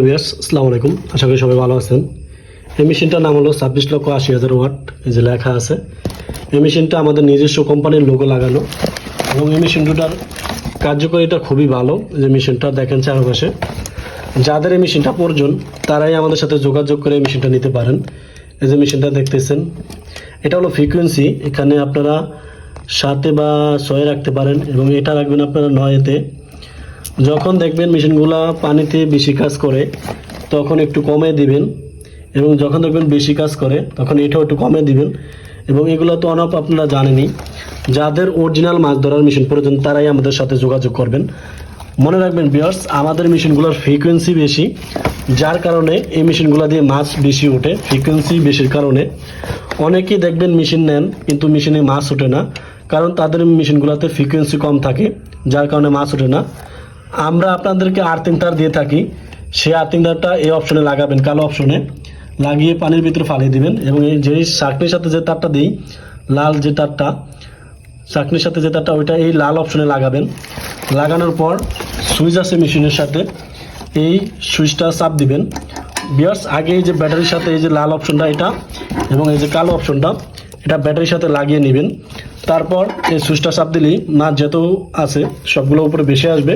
Viewers আসসালামু আলাইকুম, আশা করি সবাই ভালো আছেন। এই মেশিনটার নাম হলো 26,80,000 ওয়াট, এই যে লেখা আছে। এই মেশিনটা আমাদের নিজস্ব কোম্পানির লোগো লাগানো এবং এই মেশিনটার কার্যকারিতা খুবই ভালো। যে মেশিনটা দেখেন চারপাশে, যাদের এই মেশিনটা প্রয়োজন তারাই আমাদের সাথে যোগাযোগ করে এই মেশিনটা নিতে পারেন। এই যে মেশিনটা দেখতেছেন, এটা হলো ফ্রিকোয়েন্সি। এখানে আপনারা 7 বা 6 রাখতে পারেন এবং এটা রাখবেন আপনারা 9-তে। যখন দেখবেন মেশিনগুলো পানিতে বেশি কাজ করে তখন একটু কমে দিবেন, এবং যখন দেখবেন বেশি কাজ করে তখন এটাও একটু কমে দিবেন। এবং এগুলো তো অনেক আপনারা জানেনই, যাদের অরিজিনাল মাছ ধরার মেশিন প্রয়োজন তারাই আমাদের সাথে যোগাযোগ করবেন। মনে রাখবেন ভিউয়ার্স, আমাদের মেশিনগুলোর ফ্রিকোয়েন্সি বেশি, যার কারণে এই মেশিনগুলো দিয়ে মাছ বেশি ওঠে। ফ্রিকোয়েন্সি বেশির কারণে অনেকেই দেখবেন মেশিন নেন কিন্তু মেশিনে মাছ ওঠে না, কারণ তাদের মেশিনগুলোতে ফ্রিকোয়েন্সি কম থাকে, যার কারণে মাছ ওঠে না। আমরা আপনাদেরকে আর্থিং তার দিয়ে থাকি, সেই আর্থিং তারটা এই অপশনে লাগাবেন, কালো অপশনে লাগিয়ে পানির ভিতরে ফালিয়ে দিবেন। এবং এই যে চাকনির সাথে যে তারটা দিই, লাল যে তারটা, চাকনির সাথে যে তারটা, ওইটা এই লাল অপশনে লাগাবেন। লাগানোর পর সুইচ আছে মেশিনের সাথে, এই সুইচটা চাপ দিবেন। বিয়ার্স, আগে এই যে ব্যাটারির সাথে এই যে লাল অপশনটা এটা এবং এই যে কালো অপশনটা, এটা ব্যাটারির সাথে লাগিয়ে নেবেন। তারপর এই সুইচটা চাপ দিলেই মাছ যত আছে সবগুলো উপরে ভেসে আসবে।